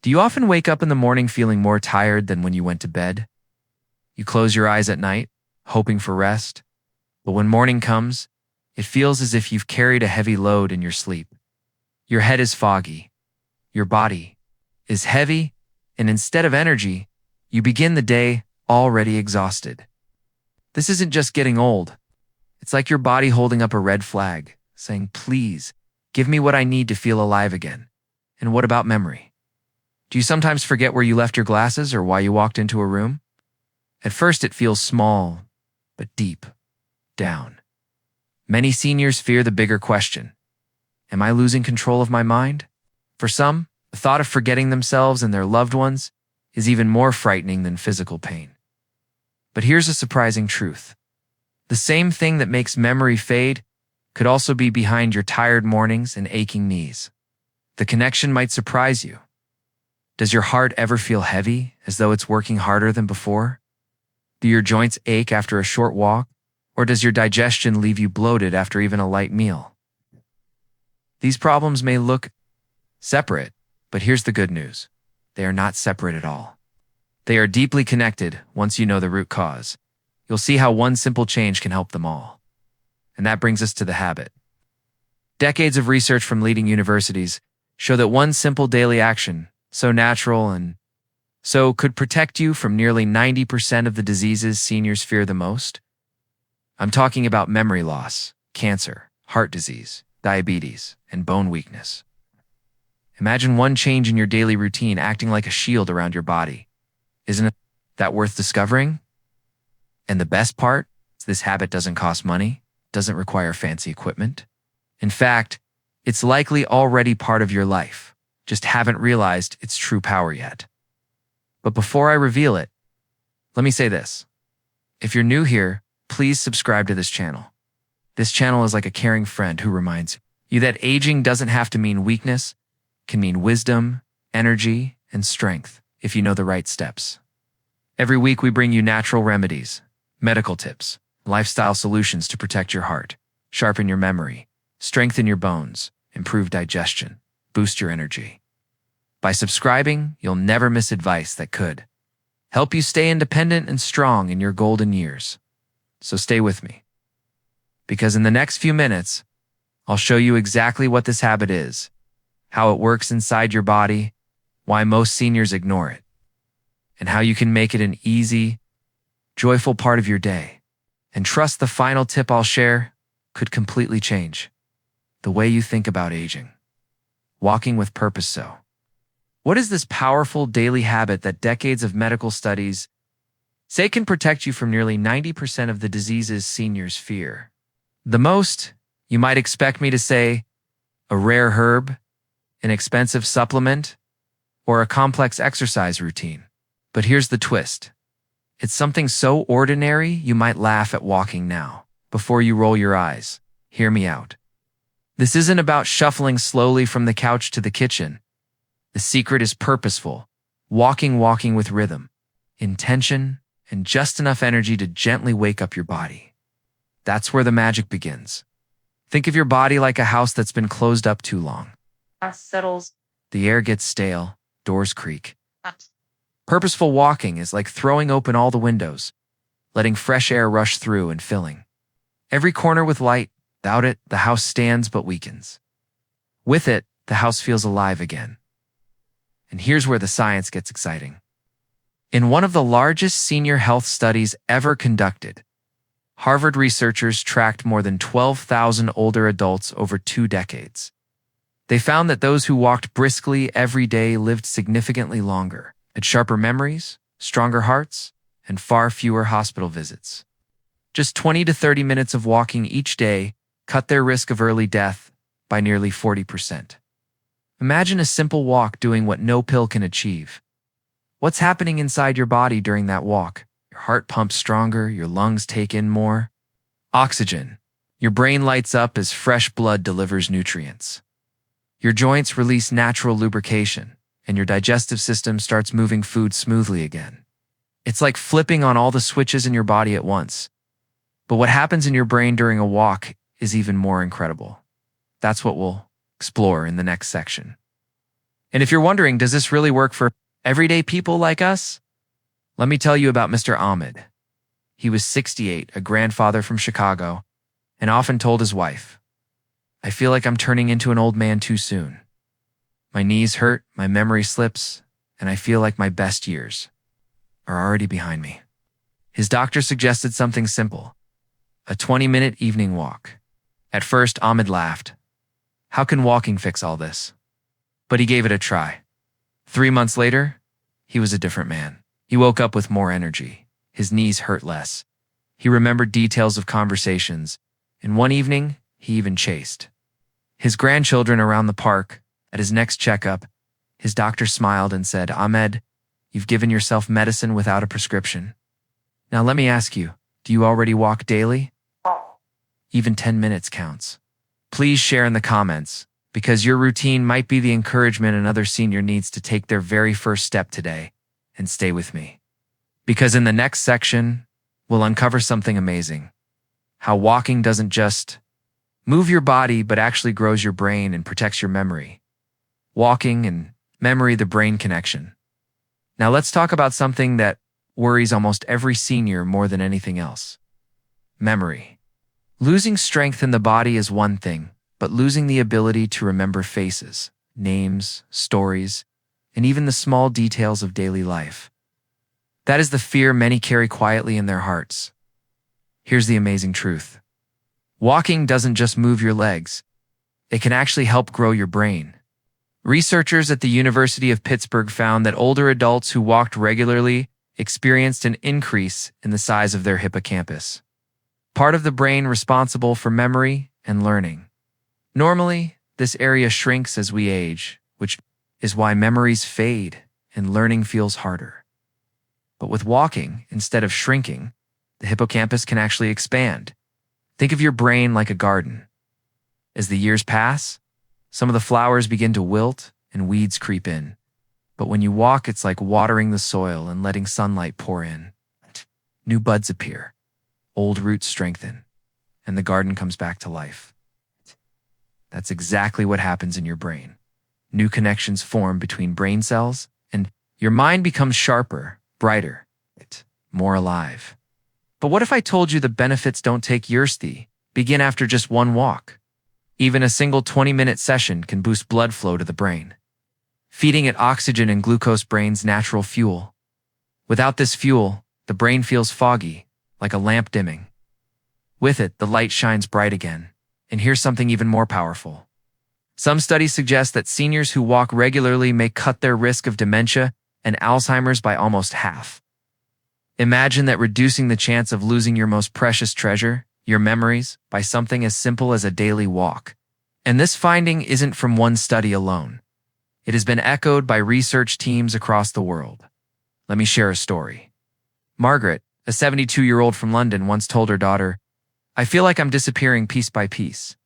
Do you often wake up in the morning feeling more tired than when you went to bed? You close your eyes at night, hoping for rest, but when morning comes, it feels as if you've carried a heavy load in your sleep. Your head is foggy, your body is heavy, and instead of energy, you begin the day already exhausted. This isn't just getting old. It's like your body holding up a red flag, saying, "Please, give me what I need to feel alive again." And what about memory? Do you sometimes forget where you left your glasses or why you walked into a room? At first, it feels small, but deep down. Many seniors fear the bigger question. Am I losing control of my mind? For some, the thought of forgetting themselves and their loved ones is even more frightening than physical pain. But here's a surprising truth. The same thing that makes memory fade could also be behind your tired mornings and aching knees. The connection might surprise you. Does your heart ever feel heavy, as though it's working harder than before? Do your joints ache after a short walk? Or does your digestion leave you bloated after even a light meal? These problems may look separate, but here's the good news. They are not separate at all. They are deeply connected once you know the root cause. You'll see how one simple change can help them all. And that brings us to the habit. Decades of research from leading universities show that one simple daily action, so natural and so could protect you from nearly 90% of the diseases seniors fear the most. I'm talking about memory loss, cancer, heart disease, diabetes, and bone weakness. Imagine one change in your daily routine acting like a shield around your body. Isn't that worth discovering? And the best part is this habit doesn't cost money, doesn't require fancy equipment. In fact, it's likely already part of your life, just haven't realized its true power yet. But before I reveal it, let me say this. If you're new here, please subscribe to this channel. This channel is like a caring friend who reminds you that aging doesn't have to mean weakness, it can mean wisdom, energy, and strength if you know the right steps. Every week we bring you natural remedies, medical tips, lifestyle solutions to protect your heart, sharpen your memory, strengthen your bones, improve digestion, boost your energy. By subscribing, you'll never miss advice that could help you stay independent and strong in your golden years. So stay with me, because in the next few minutes, I'll show you exactly what this habit is, how it works inside your body, why most seniors ignore it, and how you can make it an easy, joyful part of your day. And trust the final tip I'll share could completely change the way you think about aging. Walking with purpose. So, what is this powerful daily habit that decades of medical studies say can protect you from nearly 90% of the diseases seniors fear? The most, you might expect me to say, a rare herb, an expensive supplement, or a complex exercise routine. But here's the twist. It's something so ordinary you might laugh at walking now. Before you roll your eyes, hear me out. This isn't about shuffling slowly from the couch to the kitchen. The secret is purposeful, walking with rhythm, intention, and just enough energy to gently wake up your body. That's where the magic begins. Think of your body like a house that's been closed up too long. Settles. The air gets stale, doors creak. Purposeful walking is like throwing open all the windows, letting fresh air rush through and filling every corner with light. Without it, the house stands but weakens. With it, the house feels alive again. And here's where the science gets exciting. In one of the largest senior health studies ever conducted, Harvard researchers tracked more than 12,000 older adults over 2 decades. They found that those who walked briskly every day lived significantly longer, had sharper memories, stronger hearts, and far fewer hospital visits. Just 20 to 30 minutes of walking each day cut their risk of early death by nearly 40%. Imagine a simple walk doing what no pill can achieve. What's happening inside your body during that walk? Your heart pumps stronger, your lungs take in more oxygen. Your brain lights up as fresh blood delivers nutrients. Your joints release natural lubrication, and your digestive system starts moving food smoothly again. It's like flipping on all the switches in your body at once. But what happens in your brain during a walk is even more incredible. That's what we'll explore in the next section. And if you're wondering, does this really work for everyday people like us? Let me tell you about Mr. Ahmed. He was 68, a grandfather from Chicago, and often told his wife, "I feel like I'm turning into an old man too soon. My knees hurt, my memory slips, and I feel like my best years are already behind me." His doctor suggested something simple, a 20-minute evening walk. At first, Ahmed laughed. How can walking fix all this? But he gave it a try. 3 months later, he was a different man. He woke up with more energy. His knees hurt less. He remembered details of conversations, and one evening, he even chased his grandchildren around the park. At his next checkup, his doctor smiled and said, "Ahmed, you've given yourself medicine without a prescription. Now let me ask you, do you already walk daily? Even 10 minutes counts." Please share in the comments, because your routine might be the encouragement another senior needs to take their very first step today. And stay with me, because in the next section, we'll uncover something amazing. How walking doesn't just move your body, but actually grows your brain and protects your memory. Walking and memory, the brain connection. Now let's talk about something that worries almost every senior more than anything else. Memory. Losing strength in the body is one thing, but losing the ability to remember faces, names, stories, and even the small details of daily life. That is the fear many carry quietly in their hearts. Here's the amazing truth. Walking doesn't just move your legs. It can actually help grow your brain. Researchers at the University of Pittsburgh found that older adults who walked regularly experienced an increase in the size of their hippocampus, part of the brain responsible for memory and learning. Normally, this area shrinks as we age, which is why memories fade and learning feels harder. But with walking, instead of shrinking, the hippocampus can actually expand. Think of your brain like a garden. As the years pass, some of the flowers begin to wilt and weeds creep in. But when you walk, it's like watering the soil and letting sunlight pour in. New buds appear, old roots strengthen, and the garden comes back to life. That's exactly what happens in your brain. New connections form between brain cells, and your mind becomes sharper, brighter, more alive. But what if I told you the benefits don't take years to begin after just one walk? Even a single 20-minute session can boost blood flow to the brain, feeding it oxygen and glucose, brain's natural fuel. Without this fuel, the brain feels foggy, like a lamp dimming. With it, the light shines bright again. And here's something even more powerful. Some studies suggest that seniors who walk regularly may cut their risk of dementia and Alzheimer's by almost half. Imagine that, reducing the chance of losing your most precious treasure, your memories, by something as simple as a daily walk. And this finding isn't from one study alone. It has been echoed by research teams across the world. Let me share a story. Margaret, a 72-year-old from London, once told her daughter, "I feel like I'm disappearing piece by piece."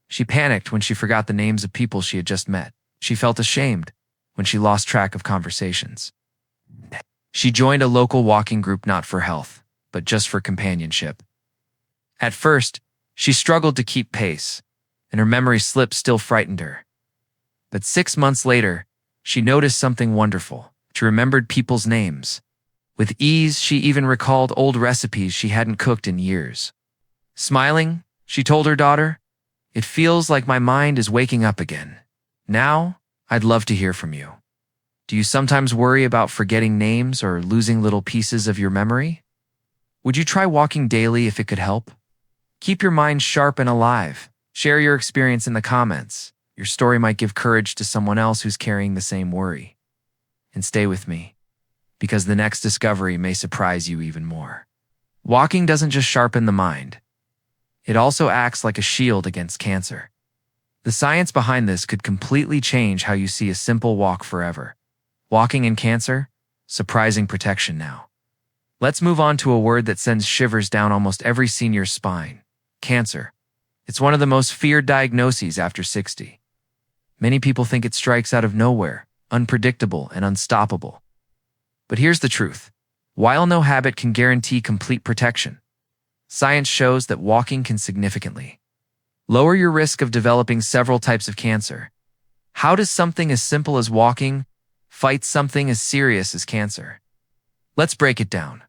She panicked when she forgot the names of people she had just met. She felt ashamed when she lost track of conversations. She joined a local walking group, not for health, but just for companionship. At first, she struggled to keep pace, and her memory slips still frightened her. But 6 months later, she noticed something wonderful. She remembered people's names. With ease, she even recalled old recipes she hadn't cooked in years. Smiling, she told her daughter, "It feels like my mind is waking up again. Now, I'd love to hear from you. Do you sometimes worry about forgetting names or losing little pieces of your memory? Would you try walking daily if it could help? Keep your mind sharp and alive. Share your experience in the comments. Your story might give courage to someone else who's carrying the same worry. And stay with me, because the next discovery may surprise you even more. Walking doesn't just sharpen the mind. It also acts like a shield against cancer. The science behind this could completely change how you see a simple walk forever. Walking and cancer? Surprising protection now. Let's move on to a word that sends shivers down almost every senior's spine. Cancer. It's one of the most feared diagnoses after 60. Many people think it strikes out of nowhere, unpredictable and unstoppable. But here's the truth. While no habit can guarantee complete protection, science shows that walking can significantly lower your risk of developing several types of cancer. How does something as simple as walking fight something as serious as cancer? Let's break it down.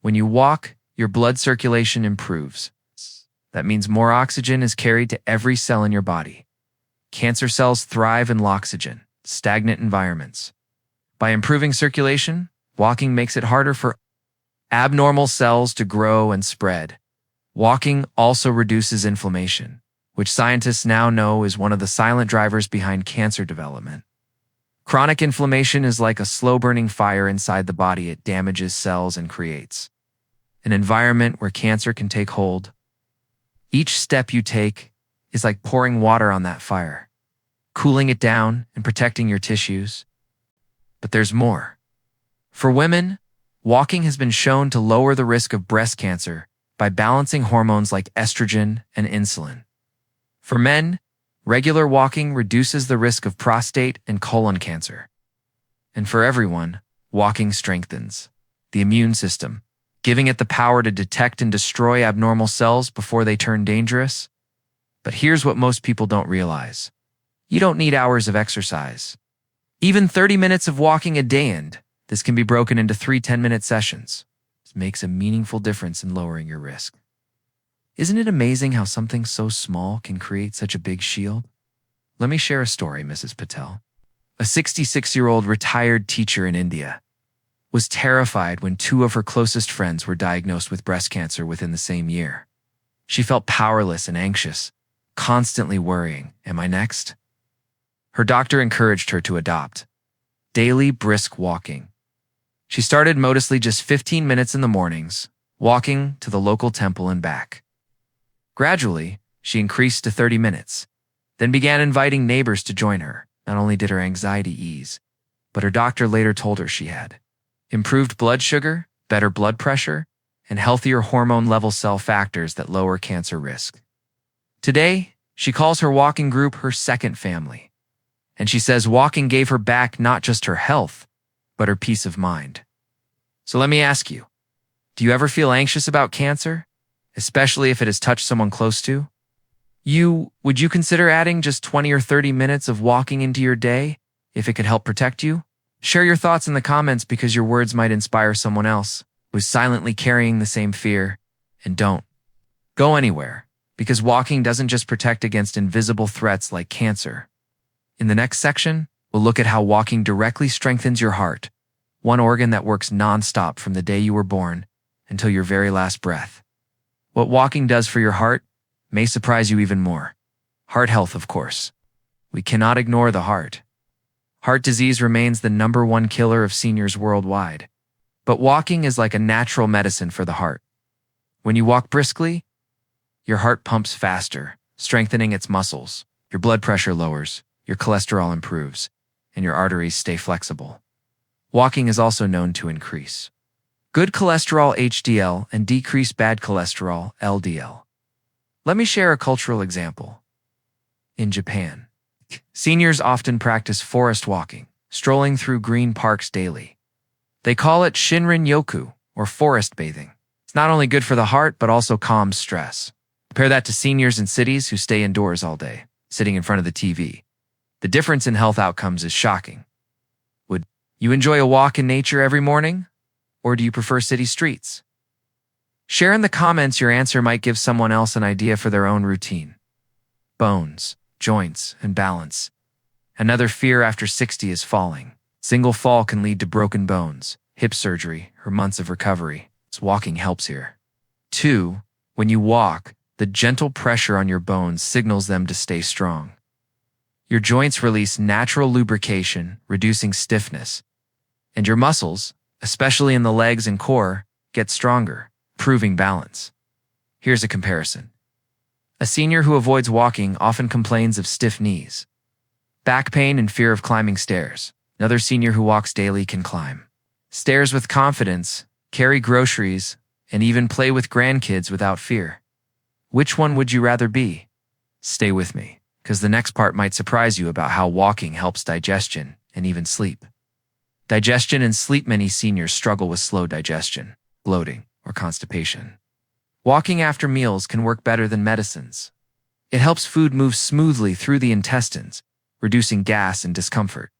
When you walk, your blood circulation improves. That means more oxygen is carried to every cell in your body. Cancer cells thrive in oxygen, stagnant environments. By improving circulation, walking makes it harder for abnormal cells to grow and spread. Walking also reduces inflammation, which scientists now know is one of the silent drivers behind cancer development. Chronic inflammation is like a slow-burning fire inside the body. It damages cells and creates an environment where cancer can take hold. Each step you take is like pouring water on that fire, cooling it down and protecting your tissues. But there's more. For women, walking has been shown to lower the risk of breast cancer by balancing hormones like estrogen and insulin. For men, regular walking reduces the risk of prostate and colon cancer. And for everyone, walking strengthens the immune system, giving it the power to detect and destroy abnormal cells before they turn dangerous. But here's what most people don't realize. You don't need hours of exercise. Even 30 minutes of walking a day, and this can be broken into 3 10-minute sessions. This makes a meaningful difference in lowering your risk. Isn't it amazing how something so small can create such a big shield? Let me share a story, Mrs. Patel. A 66-year-old retired teacher in India was terrified when 2 of her closest friends were diagnosed with breast cancer within the same year. She felt powerless and anxious, constantly worrying, am I next? Her doctor encouraged her to adopt daily brisk walking. She started modestly, just 15 minutes in the mornings, walking to the local temple and back. Gradually, she increased to 30 minutes, then began inviting neighbors to join her. Not only did her anxiety ease, but her doctor later told her she had improved blood sugar, better blood pressure, and healthier hormone-level cell factors that lower cancer risk. Today, she calls her walking group her second family, and she says walking gave her back not just her health, but her peace of mind. So let me ask you, do you ever feel anxious about cancer, especially if it has touched someone close to you? Would you consider adding just 20 or 30 minutes of walking into your day if it could help protect you? Share your thoughts in the comments, because your words might inspire someone else who's silently carrying the same fear. And don't go anywhere, because walking doesn't just protect against invisible threats like cancer. In the next section, we'll look at how walking directly strengthens your heart, one organ that works nonstop from the day you were born until your very last breath. What walking does for your heart may surprise you even more. Heart health, of course. We cannot ignore the heart. Heart disease remains the #1 killer of seniors worldwide. But walking is like a natural medicine for the heart. When you walk briskly, your heart pumps faster, strengthening its muscles. Your blood pressure lowers, your cholesterol improves, and your arteries stay flexible. Walking is also known to increase good cholesterol HDL and decrease bad cholesterol LDL. Let me share a cultural example. In Japan, seniors often practice forest walking, strolling through green parks daily. They call it Shinrin-yoku, or forest bathing. It's not only good for the heart, but also calms stress. Compare that to seniors in cities who stay indoors all day, sitting in front of the TV. The difference in health outcomes is shocking. Would you enjoy a walk in nature every morning? Or do you prefer city streets? Share in the comments. Your answer might give someone else an idea for their own routine. Bones, joints, and balance. Another fear after 60 is falling. Single fall can lead to broken bones, hip surgery, or months of recovery. So walking helps here. 2. When you walk, the gentle pressure on your bones signals them to stay strong. Your joints release natural lubrication, reducing stiffness, and your muscles, especially in the legs and core, get stronger, improving balance. Here's a comparison. A senior who avoids walking often complains of stiff knees, back pain, and fear of climbing stairs. Another senior who walks daily can climb stairs with confidence, carry groceries, and even play with grandkids without fear. Which one would you rather be? Stay with me, because the next part might surprise you about how walking helps digestion and even sleep. Digestion and sleep. Many seniors struggle with slow digestion, bloating, or constipation. Walking after meals can work better than medicines. It helps food move smoothly through the intestines, reducing gas and discomfort.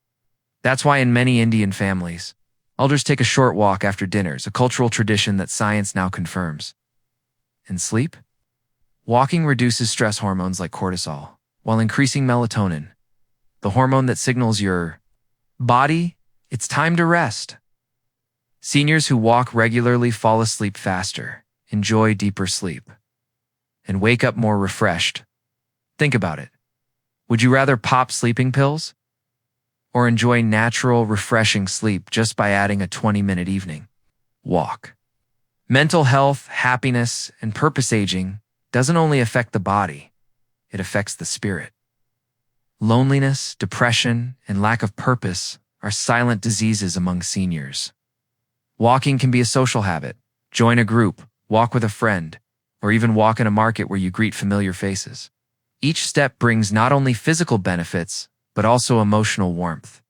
That's why in many Indian families, elders take a short walk after dinners, a cultural tradition that science now confirms. And sleep? Walking reduces stress hormones like cortisol, while increasing melatonin, the hormone that signals your body it's time to rest. Seniors who walk regularly fall asleep faster, enjoy deeper sleep, and wake up more refreshed. Think about it. Would you rather pop sleeping pills or enjoy natural, refreshing sleep just by adding a 20-minute evening walk? Mental health, happiness, and purpose aging doesn't only affect the body, it affects the spirit. Loneliness, depression, and lack of purpose are silent diseases among seniors. Walking can be a social habit. Join a group, walk with a friend, or even walk in a market where you greet familiar faces. Each step brings not only physical benefits, but also emotional warmth.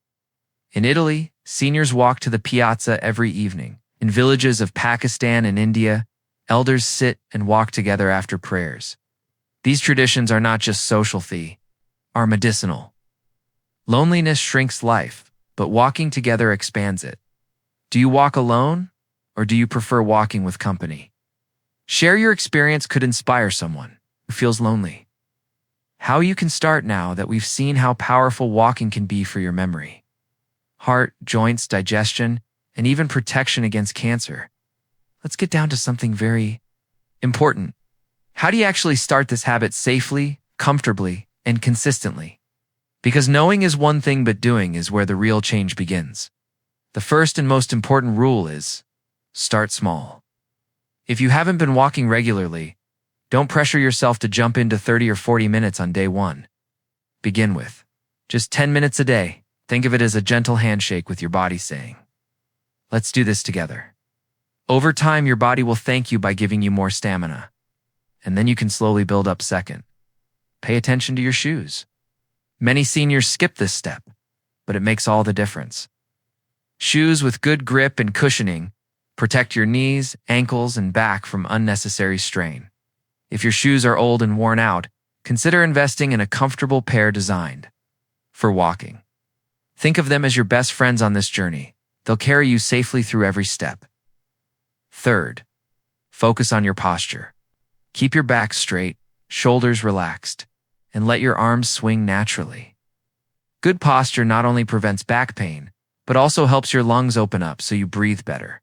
In Italy, seniors walk to the piazza every evening. In villages of Pakistan and India, elders sit and walk together after prayers. These traditions are not just social, they are medicinal. Loneliness shrinks life, but walking together expands it. Do you walk alone, or do you prefer walking with company? Share your experience could inspire someone who feels lonely. How you can start now that we've seen how powerful walking can be for your memory, heart, joints, digestion, and even protection against cancer. Let's get down to something very important. How do you actually start this habit safely, comfortably, and consistently? Because knowing is one thing, but doing is where the real change begins. The first and most important rule is start small. If you haven't been walking regularly, don't pressure yourself to jump into 30 or 40 minutes on day one. Begin with just 10 minutes a day. Think of it as a gentle handshake with your body saying, "Let's do this together." Over time, your body will thank you by giving you more stamina. And then you can slowly build up. Second, pay attention to your shoes. Many seniors skip this step, but it makes all the difference. Shoes with good grip and cushioning protect your knees, ankles, and back from unnecessary strain. If your shoes are old and worn out, consider investing in a comfortable pair designed for walking. Think of them as your best friends on this journey. They'll carry you safely through every step. Third, focus on your posture. Keep your back straight, shoulders relaxed, and let your arms swing naturally. Good posture not only prevents back pain, but also helps your lungs open up so you breathe better.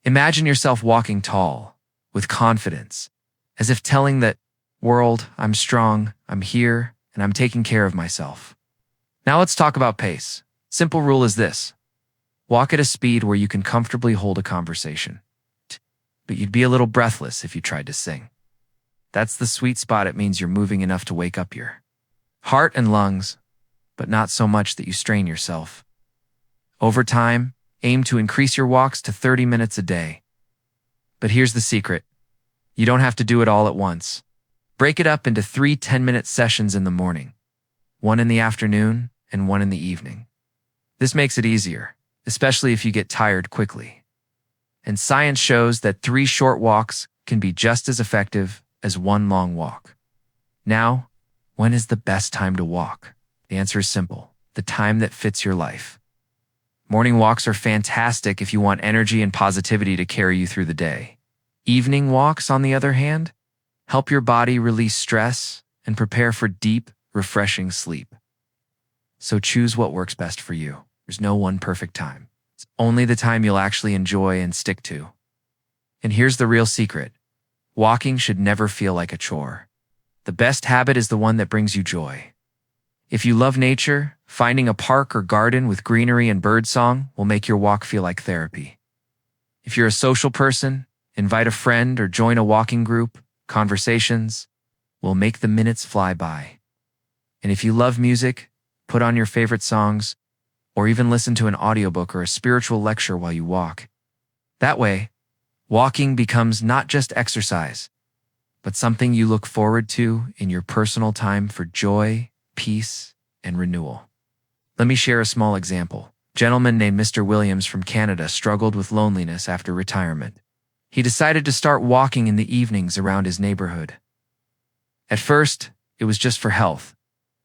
Imagine yourself walking tall, with confidence, as if telling that world, I'm strong, I'm here, and I'm taking care of myself. Now let's talk about pace. Simple rule is this: walk at a speed where you can comfortably hold a conversation. But you'd be a little breathless if you tried to sing. That's the sweet spot. It means you're moving enough to wake up your heart and lungs, but not so much that you strain yourself. Over time, aim to increase your walks to 30 minutes a day. But here's the secret. You don't have to do it all at once. Break it up into 3 10-minute sessions in the morning, one in the afternoon, and one in the evening. This makes it easier, especially if you get tired quickly. And science shows that 3 short walks can be just as effective as 1 long walk. Now, when is the best time to walk? The answer is simple: the time that fits your life. Morning walks are fantastic if you want energy and positivity to carry you through the day. Evening walks, on the other hand, help your body release stress and prepare for deep, refreshing sleep. So choose what works best for you. There's no one perfect time. It's only the time you'll actually enjoy and stick to. And here's the real secret. Walking should never feel like a chore. The best habit is the one that brings you joy. If you love nature, finding a park or garden with greenery and birdsong will make your walk feel like therapy. If you're a social person, invite a friend or join a walking group. Conversations will make the minutes fly by. And if you love music, put on your favorite songs, or even listen to an audiobook or a spiritual lecture while you walk. That way, walking becomes not just exercise, but something you look forward to in your personal time for joy, peace, and renewal. Let me share a small example. A gentleman named Mr. Williams from Canada struggled with loneliness after retirement. He decided to start walking in the evenings around his neighborhood. At first, it was just for health,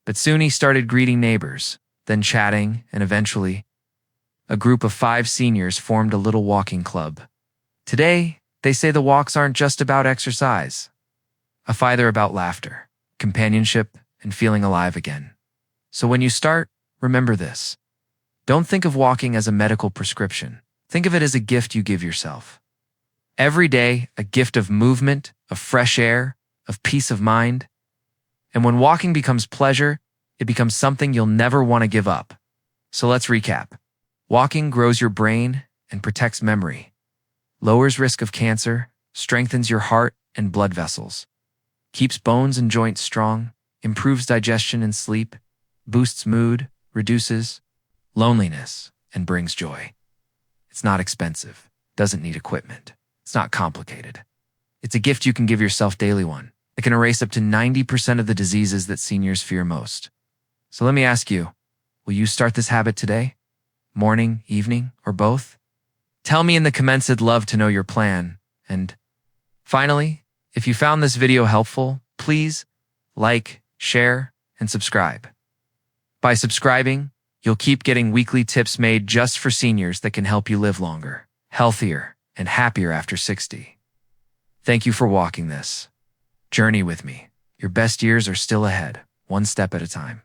But soon he started greeting neighbors, then chatting, and eventually, a group of 5 seniors formed a little walking club. Today, they say the walks aren't just about exercise. They're about laughter, companionship, and feeling alive again. So when you start, remember this. Don't think of walking as a medical prescription. Think of it as a gift you give yourself. Every day, a gift of movement, of fresh air, of peace of mind. And when walking becomes pleasure, it becomes something you'll never want to give up. So let's recap. Walking grows your brain and protects memory, lowers risk of cancer, strengthens your heart and blood vessels, keeps bones and joints strong, improves digestion and sleep, boosts mood, reduces loneliness, and brings joy. It's not expensive, doesn't need equipment. It's not complicated. It's a gift you can give yourself daily one. It can erase up to 90% of the diseases that seniors fear most. So let me ask you, will you start this habit today? Morning, evening, or both? Tell me in the comments. I'd love to know your plan. And finally, if you found this video helpful, please like, share, and subscribe. By subscribing, you'll keep getting weekly tips made just for seniors that can help you live longer, healthier, and happier after 60. Thank you for walking this journey with me. Your best years are still ahead, one step at a time.